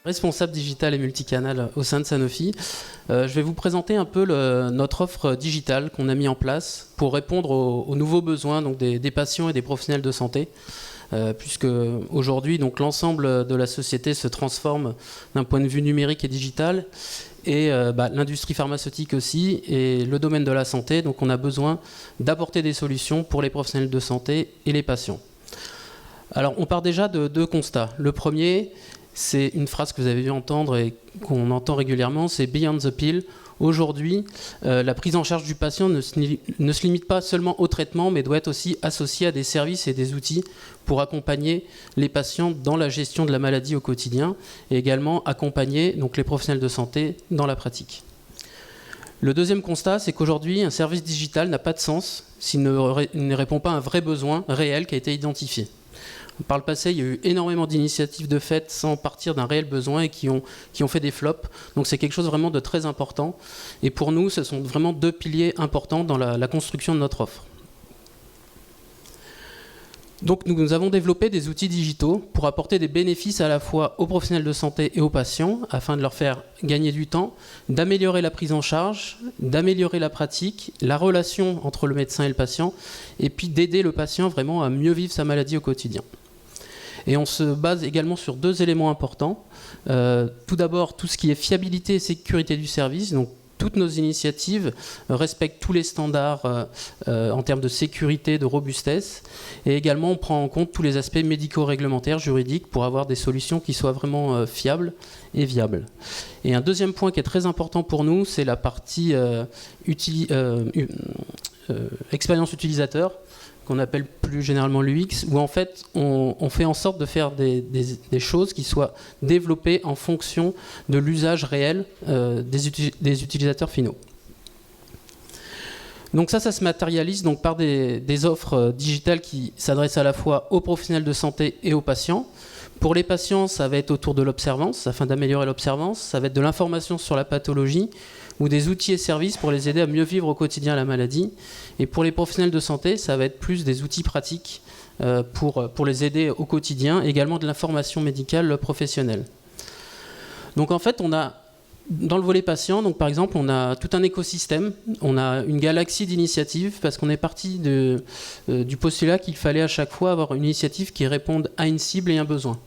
Responsable digital et multicanal au sein de Sanofi. Je vais vous présenter un peu notre offre digitale qu'on a mis en place pour répondre aux nouveaux besoins donc des patients et des professionnels de santé. Puisque aujourd'hui l'ensemble de la société se transforme d'un point de vue numérique et digital, et l'industrie pharmaceutique aussi, et le domaine de la santé. Donc on a besoin d'apporter des solutions pour les professionnels de santé et les patients. Alors on part déjà de deux constats. Le premier, c'est une phrase que vous avez vu entendre et qu'on entend régulièrement, c'est Beyond the Pill. Aujourd'hui, la prise en charge du patient ne se limite pas seulement au traitement, mais doit être aussi associée à des services et des outils pour accompagner les patients dans la gestion de la maladie au quotidien et également accompagner donc, les professionnels de santé dans la pratique. Le deuxième constat, c'est qu'aujourd'hui, un service digital n'a pas de sens s'il ne répond pas à un vrai besoin réel qui a été identifié. Par le passé, il y a eu énormément d'initiatives de fait sans partir d'un réel besoin et qui ont fait des flops. Donc c'est quelque chose vraiment de très important. Et pour nous, ce sont vraiment deux piliers importants dans la construction de notre offre. Donc nous avons développé des outils digitaux pour apporter des bénéfices à la fois aux professionnels de santé et aux patients afin de leur faire gagner du temps, d'améliorer la prise en charge, d'améliorer la pratique, la relation entre le médecin et le patient, et puis d'aider le patient vraiment à mieux vivre sa maladie au quotidien. Et on se base également sur deux éléments importants. Tout d'abord, tout ce qui est fiabilité et sécurité du service. Donc, toutes nos initiatives respectent tous les standards en termes de sécurité, de robustesse. Et également, on prend en compte tous les aspects médico-réglementaires, juridiques, pour avoir des solutions qui soient vraiment fiables et viables. Et un deuxième point qui est très important pour nous, c'est la partie expérience utilisateur, qu'on appelle plus généralement l'UX, où en fait on fait en sorte de faire des choses qui soient développées en fonction de l'usage réel des utilisateurs finaux. Donc ça se matérialise donc par des offres digitales qui s'adressent à la fois aux professionnels de santé et aux patients. Pour les patients, ça va être autour de l'observance, afin d'améliorer l'observance. Ça va être de l'information sur la pathologie ou des outils et services pour les aider à mieux vivre au quotidien la maladie. Et pour les professionnels de santé, ça va être plus des outils pratiques pour les aider au quotidien, également de l'information médicale professionnelle. Donc en fait, on a dans le volet patient, donc par exemple, on a tout un écosystème, on a une galaxie d'initiatives parce qu'on est parti du postulat qu'il fallait à chaque fois avoir une initiative qui réponde à une cible et un besoin.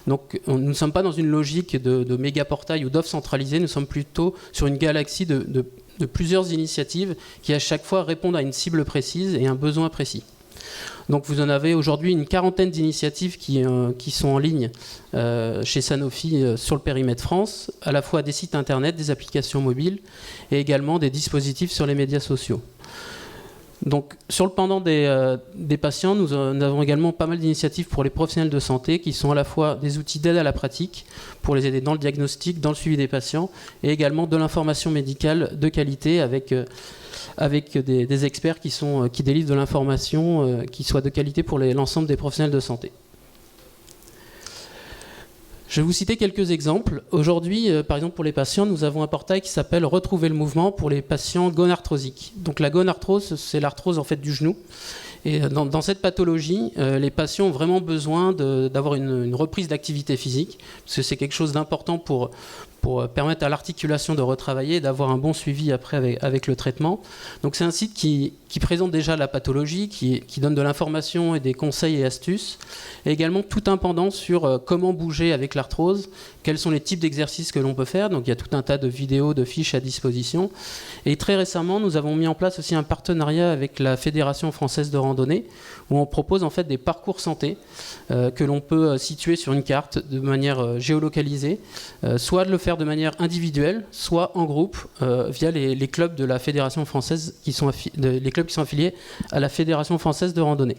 Donc nous ne sommes pas dans une logique de méga portail ou d'offres centralisées, nous sommes plutôt sur une galaxie de plusieurs initiatives qui à chaque fois répondent à une cible précise et un besoin précis. Donc vous en avez aujourd'hui une quarantaine d'initiatives qui sont en ligne chez Sanofi sur le périmètre France, à la fois des sites internet, des applications mobiles et également des dispositifs sur les médias sociaux. Donc sur le pendant des patients, nous avons également pas mal d'initiatives pour les professionnels de santé qui sont à la fois des outils d'aide à la pratique pour les aider dans le diagnostic, dans le suivi des patients et également de l'information médicale de qualité avec des experts qui délivrent de l'information qui soit de qualité pour l'ensemble des professionnels de santé. Je vais vous citer quelques exemples. Aujourd'hui, par exemple pour les patients, nous avons un portail qui s'appelle Retrouver le mouvement pour les patients gonarthrosiques. Donc la gonarthrose, c'est l'arthrose en fait du genou. Et dans cette pathologie, les patients ont vraiment besoin d'avoir une reprise d'activité physique, parce que c'est quelque chose d'important pour permettre à l'articulation de retravailler et d'avoir un bon suivi après avec le traitement. Donc c'est un site qui présente déjà la pathologie, qui donne de l'information et des conseils et astuces, et également tout un pendant sur comment bouger avec l'arthrose, quels sont les types d'exercices que l'on peut faire. Donc il y a tout un tas de vidéos, de fiches à disposition. Et très récemment, nous avons mis en place aussi un partenariat avec la Fédération française de randonnée, où on propose en fait des parcours santé que l'on peut situer sur une carte de manière géolocalisée, soit de le faire de manière individuelle, soit en groupe via les clubs de la Fédération française les clubs qui sont affiliés à la Fédération française de randonnée.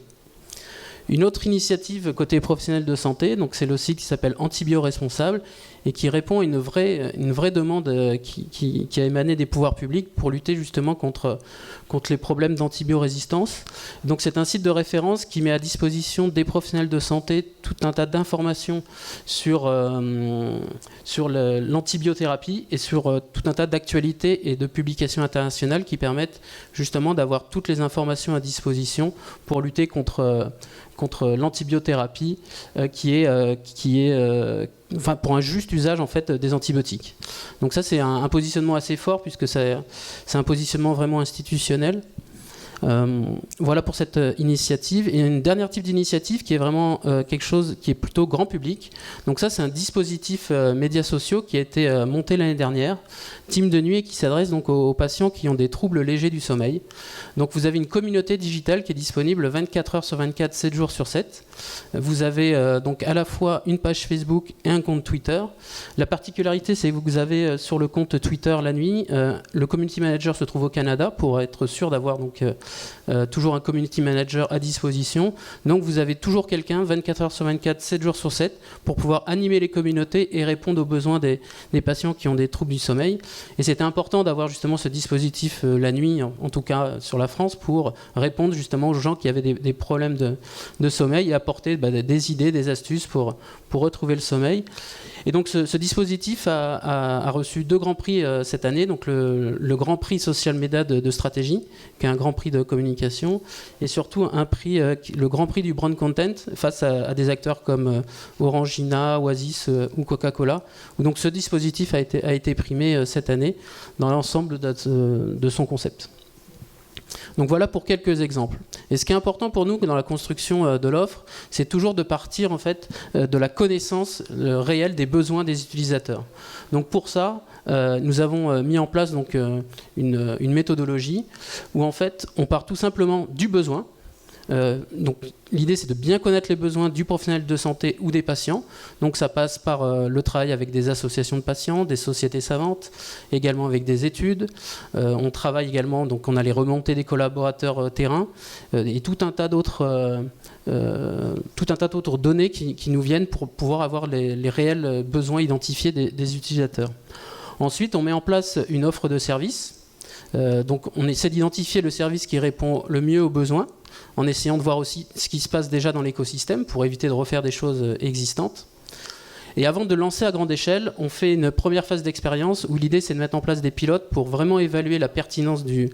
Une autre initiative côté professionnel de santé, donc c'est le site qui s'appelle Antibio-Responsable et qui répond à une vraie demande qui a émané des pouvoirs publics pour lutter justement contre les problèmes d'antibiorésistance. Donc c'est un site de référence qui met à disposition des professionnels de santé tout un tas d'informations sur l'antibiothérapie et sur tout un tas d'actualités et de publications internationales qui permettent justement d'avoir toutes les informations à disposition pour lutter contre l'antibiothérapie qui est pour un juste usage en fait des antibiotiques. Donc ça c'est un positionnement assez fort puisque c'est un positionnement vraiment institutionnel. Voilà pour cette initiative. Et une dernière type d'initiative qui est vraiment quelque chose qui est plutôt grand public. Donc ça c'est un dispositif médias sociaux qui a été monté l'année dernière, Team de nuit, et qui s'adresse donc aux patients qui ont des troubles légers du sommeil. Donc vous avez une communauté digitale qui est disponible 24 heures sur 24, 7 jours sur 7. Vous avez donc à la fois une page Facebook et un compte Twitter. La particularité c'est que vous avez sur le compte Twitter la nuit, le community manager se trouve au Canada pour être sûr d'avoir donc toujours un community manager à disposition. Donc vous avez toujours quelqu'un 24 heures sur 24, 7 jours sur 7 pour pouvoir animer les communautés et répondre aux besoins des patients qui ont des troubles du sommeil. Et c'était important d'avoir justement ce dispositif la nuit, en tout cas sur la France, pour répondre justement aux gens qui avaient des problèmes de sommeil et apporter des idées, des astuces pour retrouver le sommeil. Et donc ce dispositif a reçu 2 grands prix cette année, donc le grand prix social media de stratégie, qui est un grand prix de communication, et surtout un prix, le grand prix du brand content face à des acteurs comme Orangina, Oasis ou Coca-Cola, où donc ce dispositif a été primé cette année dans l'ensemble de son concept. Donc voilà pour quelques exemples. Et ce qui est important pour nous dans la construction de l'offre, c'est toujours de partir en fait de la connaissance réelle des besoins des utilisateurs. Donc pour ça, nous avons mis en place donc une méthodologie où en fait on part tout simplement du besoin. Donc l'idée c'est de bien connaître les besoins du professionnel de santé ou des patients. Donc ça passe par le travail avec des associations de patients, des sociétés savantes, également avec des études. On travaille également, donc on a les remontées des collaborateurs terrain et tout un tas d'autres données qui nous viennent pour pouvoir avoir les réels besoins identifiés des utilisateurs. Ensuite on met en place une offre de service. Donc on essaie d'identifier le service qui répond le mieux aux besoins, en essayant de voir aussi ce qui se passe déjà dans l'écosystème pour éviter de refaire des choses existantes. Et avant de lancer à grande échelle, on fait une première phase d'expérience où l'idée c'est de mettre en place des pilotes pour vraiment évaluer la pertinence du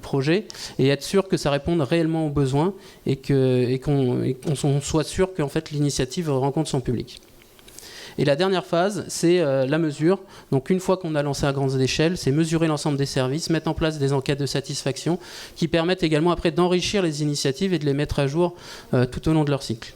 projet et être sûr que ça réponde réellement aux besoins et qu'on soit sûr qu'en fait, l'initiative rencontre son public. Et la dernière phase, c'est la mesure. Donc une fois qu'on a lancé à grande échelle, c'est mesurer l'ensemble des services, mettre en place des enquêtes de satisfaction qui permettent également après d'enrichir les initiatives et de les mettre à jour tout au long de leur cycle.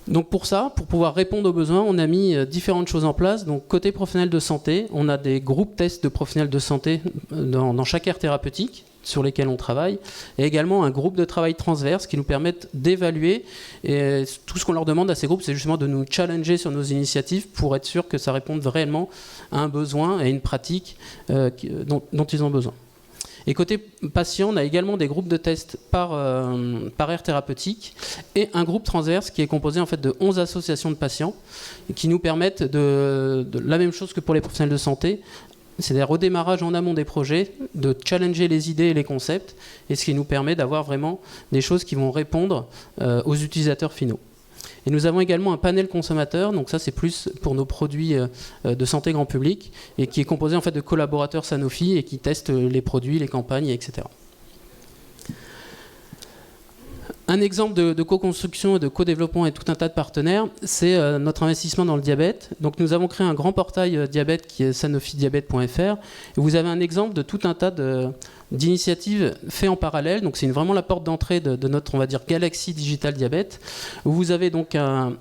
Donc pour ça, pour pouvoir répondre aux besoins, on a mis différentes choses en place. Donc côté professionnel de santé, on a des groupes tests de professionnels de santé dans chaque aire thérapeutique sur lesquels on travaille, et également un groupe de travail transverse qui nous permettent d'évaluer. Et tout ce qu'on leur demande à ces groupes, c'est justement de nous challenger sur nos initiatives pour être sûr que ça réponde réellement à un besoin et à une pratique dont ils ont besoin. Et côté patient, on a également des groupes de tests par aire thérapeutique et un groupe transverse qui est composé en fait de 11 associations de patients qui nous permettent de la même chose que pour les professionnels de santé, c'est-à-dire au démarrage en amont des projets, de challenger les idées et les concepts, et ce qui nous permet d'avoir vraiment des choses qui vont répondre aux utilisateurs finaux. Et nous avons également un panel consommateur, donc ça c'est plus pour nos produits de santé grand public, et qui est composé en fait de collaborateurs Sanofi et qui testent les produits, les campagnes, etc. Un exemple de co-construction et de co-développement et tout un tas de partenaires, c'est notre investissement dans le diabète. Donc nous avons créé un grand portail diabète qui est sanofidiabète.fr. Vous avez un exemple de tout un tas d'initiatives faites en parallèle. Donc c'est vraiment la porte d'entrée de notre, on va dire, galaxie digitale diabète, où vous avez donc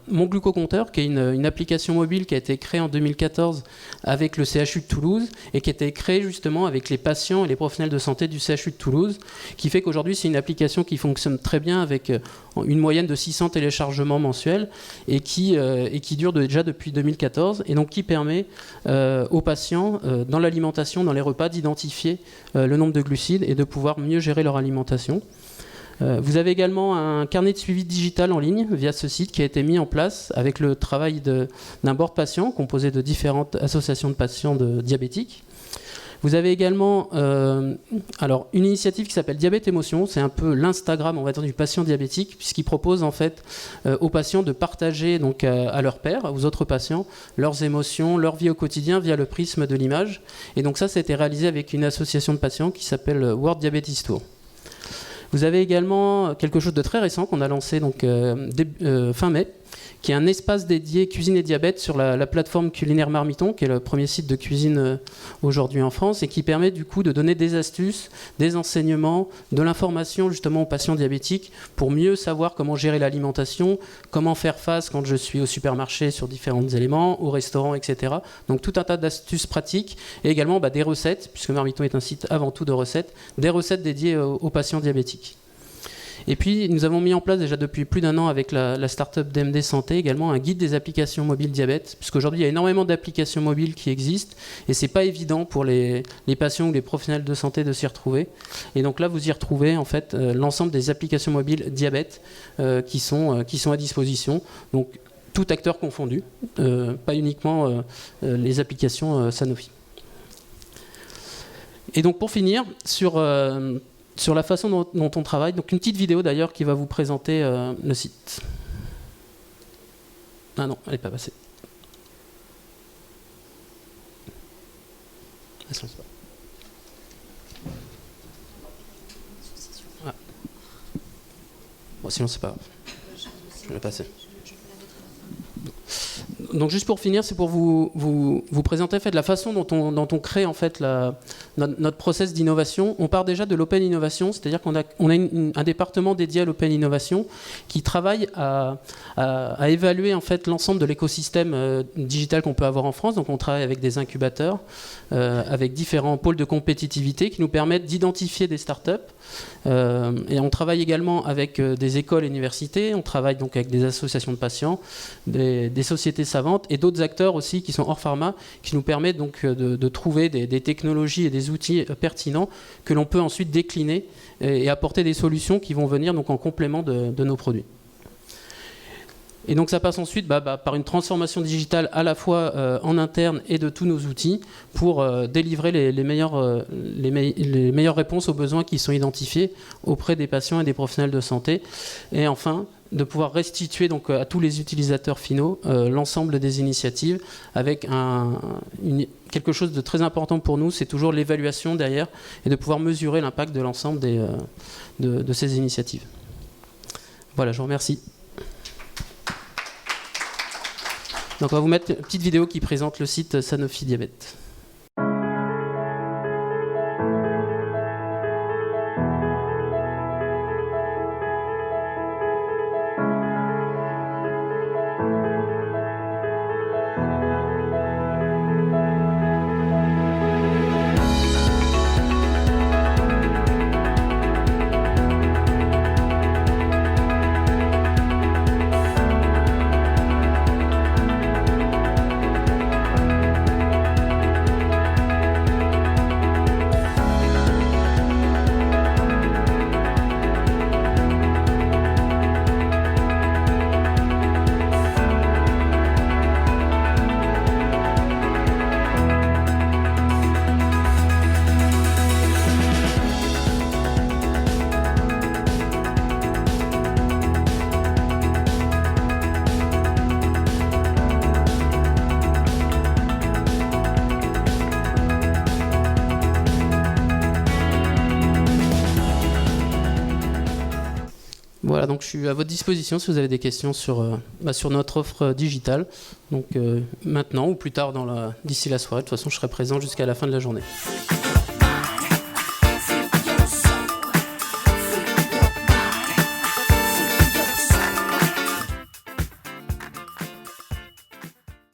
mon glucocompteur, qui est une application mobile qui a été créée en 2014 avec le CHU de Toulouse et qui a été créée justement avec les patients et les professionnels de santé du CHU de Toulouse, qui fait qu'aujourd'hui c'est une application qui fonctionne très bien avec une moyenne de 600 téléchargements mensuels et qui dure déjà depuis 2014 et donc qui permet aux patients dans l'alimentation, dans les repas, d'identifier le nombre de glucides et de pouvoir mieux gérer leur alimentation. Vous avez également un carnet de suivi digital en ligne via ce site qui a été mis en place avec le travail d'un board patient composé de différentes associations de patients diabétiques. Vous avez également une initiative qui s'appelle Diabète Émotion. C'est un peu l'Instagram, on va dire, du patient diabétique, puisqu'il propose en fait aux patients de partager donc à leurs pairs, aux autres patients, leurs émotions, leur vie au quotidien via le prisme de l'image. Et donc ça a été réalisé avec une association de patients qui s'appelle World Diabetes Tour. Vous avez également quelque chose de très récent qu'on a lancé donc, fin mai, qui est un espace dédié cuisine et diabète sur la plateforme culinaire Marmiton, qui est le premier site de cuisine aujourd'hui en France, et qui permet du coup de donner des astuces, des enseignements, de l'information justement aux patients diabétiques pour mieux savoir comment gérer l'alimentation, comment faire face quand je suis au supermarché sur différents éléments, au restaurant, etc. Donc tout un tas d'astuces pratiques, et également des recettes, puisque Marmiton est un site avant tout de recettes, des recettes dédiées aux patients diabétiques. Et puis, nous avons mis en place déjà depuis plus d'1 an avec la start-up DMD Santé également un guide des applications mobiles diabète, puisqu'aujourd'hui il y a énormément d'applications mobiles qui existent et c'est pas évident pour les patients ou les professionnels de santé de s'y retrouver. Et donc là, vous y retrouvez en fait l'ensemble des applications mobiles diabète qui sont à disposition. Donc tout acteur confondu, pas uniquement les applications Sanofi. Et donc pour finir sur la façon dont on travaille. Donc une petite vidéo d'ailleurs qui va vous présenter le site. Ah non, elle n'est pas passée. Ah. Bon, sinon c'est pas grave. Je vais la passer. Donc juste pour finir, c'est pour vous présenter en fait, la façon dont on crée en fait, notre process d'innovation. On part déjà de l'open innovation, c'est-à-dire qu'on a un département dédié à l'open innovation qui travaille à évaluer en fait, l'ensemble de l'écosystème digital qu'on peut avoir en France. Donc on travaille avec des incubateurs, avec différents pôles de compétitivité qui nous permettent d'identifier des startups. Et on travaille également avec des écoles et universités, on travaille donc avec des associations de patients, des sociétés savantes et d'autres acteurs aussi qui sont hors pharma, qui nous permettent donc de trouver des technologies et des outils pertinents que l'on peut ensuite décliner et apporter des solutions qui vont venir donc en complément de nos produits. Et donc ça passe ensuite par une transformation digitale à la fois en interne et de tous nos outils pour délivrer les meilleures réponses aux besoins qui sont identifiés auprès des patients et des professionnels de santé. Et enfin, de pouvoir restituer donc, à tous les utilisateurs finaux l'ensemble des initiatives avec quelque chose de très important pour nous, c'est toujours l'évaluation derrière et de pouvoir mesurer l'impact de l'ensemble de ces initiatives. Voilà, je vous remercie. Donc on va vous mettre une petite vidéo qui présente le site Sanofi Diabète. Voilà, donc je suis à votre disposition si vous avez des questions sur notre offre digitale. Donc maintenant ou plus tard d'ici la soirée, de toute façon je serai présent jusqu'à la fin de la journée.